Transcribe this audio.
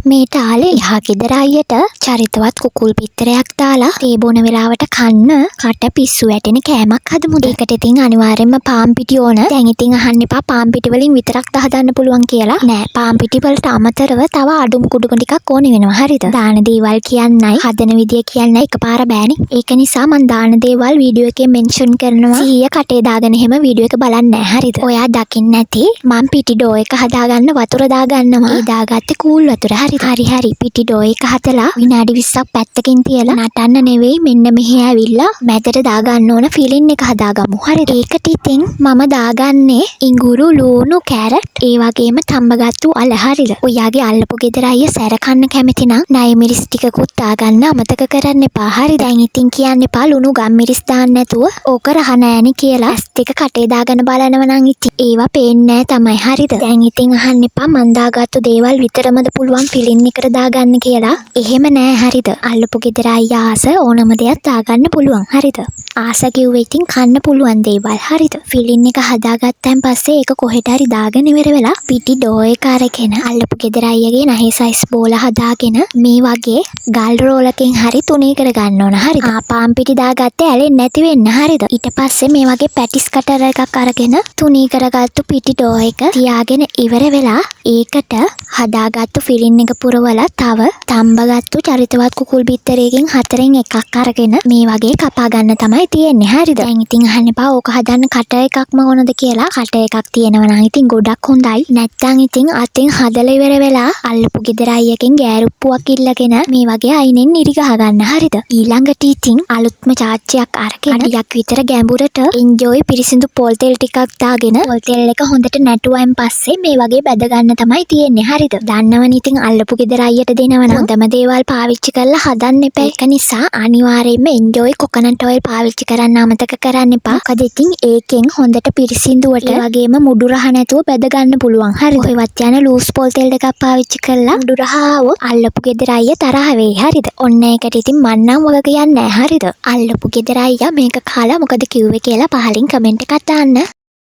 මේ තාලේ එහා ගෙදර අයියට චරිතවත් කුකුල් පිටරයක් දාලා තේ බොන වෙලාවට කන්න කට පිස්සු වැටෙන කෑමක් හදමුද? ඒකට ඉතින් අනිවාර්යෙන්ම පාන් පිටි ඕන. දැන් ඉතින් අහන්න එපා පාන් පිටි වලින් විතරක් හදන්න පුළුවන් කියලා. නෑ පාන් පිටි වලට අමතරව තව අඩුම් කුඩුම් ටිකක් ඕනේ වෙනවා. හරිද? දාන දේවල් කියන්නයි හදන විදිය කියන්නයි එකපාර බෑනේ. ඒක නිසා මම දාන දේවල් වීඩියෝ එකේ මෙන්ෂන් කරනවා. 100 කටේ දාගෙන එහෙම වීඩියෝ එක බලන්නේ නෑ. හරිද? ඔයා දකින්න නැති මම පිටි ඩෝ එක හදාගන්න වතුර දාගන්නවා. ඒ දාගත්තේ කූල් වතුර. හරි පිටි ඩෝ එක හදලා විනාඩි 20ක් පැත්තකින් තියලා නටන්න නෙවෙයි මෙන්න මෙහෙ ඇවිල්ලා මැදට දාගන්න ඕන ෆිලින් එක හදාගමු. හරිද? ඒකට ඉතින් මම දාගන්නේ ඉඟුරු ලූණු කැරට් ඒ වගේම තඹගත්තු අල. හරිද? ඔයාගේ අල්ලපු ගෙදර අයිය සැර කන්න කැමති නම් නයි මිරිස් ටිකකුත් දාගන්න අමතක කරන්න එපා. හරි දැන් ඉතින් කියන්න එපා ලුණු ගම් මිරිස් දාන්න නැතුව ඕක රහ නෑනේ කියලා. ඇස් දෙක කටේ දාගෙන බලනවා නම් ඉතින් ඒවා පේන්නේ නෑ තමයි. හරිද? දැන් ඉතින් අහන්න එපා මන් දාගත්තු දේවල් විතරමද පුළුවන් ෆිලින් එකට දාගන්න කියලා. එහෙම නෑ. හරිද? අල්ලපු ගෙදර අයියා ආස ඕනම දෙයක් දාගන්න පුළුවන්. හරිද? ආස කිව්වේ ඉතින් කන්න පුළුවන් දේවල්. හරිද? ෆිලින් එක හදාගත්තන් පස්සේ ඒක කොහෙට හරි දාගෙන ඉවර වෙලා පිටි ඩෝ එක අරගෙන අල්ලපු ගෙදර අයියගේ නහේ සයිස් බෝල හදාගෙන මේ වගේ ගල් රෝලකින් හරි තුනී කරගන්න ඕන. හරිද? පාන් පිටි දාගත්තේ ඇලෙන්නේ නැති වෙන්න. හරිද? ඊට පස්සේ මේ වගේ පැටිස් කටර් එකක් අරගෙන තුනී කරගත්තු පිටි ඩෝ එක තියාගෙන ඉවර වෙලා ඒකට හදාගත්තු ෆිලින් එක පුරවලා තව තඹගත්තු චරිතවත් කුකුල් බිත්තරයකින් 4න් එකක් අරගෙන මේ වගේ කපා ගන්න තමයි තියෙන්නේ. හරිද? දැන් ඉතින් අහන්න එපා ඕක හදන්න කට එකක්ම ඕනද කියලා. කට එකක් තියෙනවා නම් ඉතින් ගොඩක් හොඳයි. නැත්නම් ඉතින් අතින් හදලා ඉවර වෙලා අල්ලපු ගෙදර අයියකින් ගෑරුප්පුවක් ඉල්ලගෙන මේ වගේ අයිනෙන් ඉරි ගහ ගන්න. හරිද? ඊළඟට ඉතින් අලුත්ම චාච්චියක් අරගෙන අඩියක් විතර ගැඹුරට එන්ජොයි පිරිසිදු පොල් තෙල් ටිකක් දාගෙන පොල් තෙල් එක හොඳට නැටුවයින් පස්සේ මේ වගේ බැද ගන්න තමයි තියෙන්නේ. හරිද? දන්නවනේ ඉතින් අල්ලපු ගෙදර අයියට දෙනවනම් හොඳම දේවල් පාවිච්චි කරලා හදන්න එපා. ඒක නිසා අනිවාර්යයෙන්ම එන්ජොයි කොකනට් ඔයිල් පාවිච්චි කරන්න අමතක කරන්න එපා. මොකද ඉතින් ඒකෙන් හොඳට පිරිසිදුවට වගේම මුඩු රහ නැතුව බැද ගන්න පුළුවන්. හරිද? ඔයවත් යන ලූස් පොල් තෙල් දෙකක් පාවිච්චි කරලා මුඩු රහ ආවොත් අල්ලපු ගෙදර අයියා තරහ වෙයි. හරිද? ඔන්න ඒකට ඉතින් මන් නම් වග කියන්නේ නැහැ. හරිද? අල්ලපු ගෙදර අයියා මේක කාලා මොකද කිව්වේ කියලා පහලින් කමෙන්ට් එකක් දාන්න.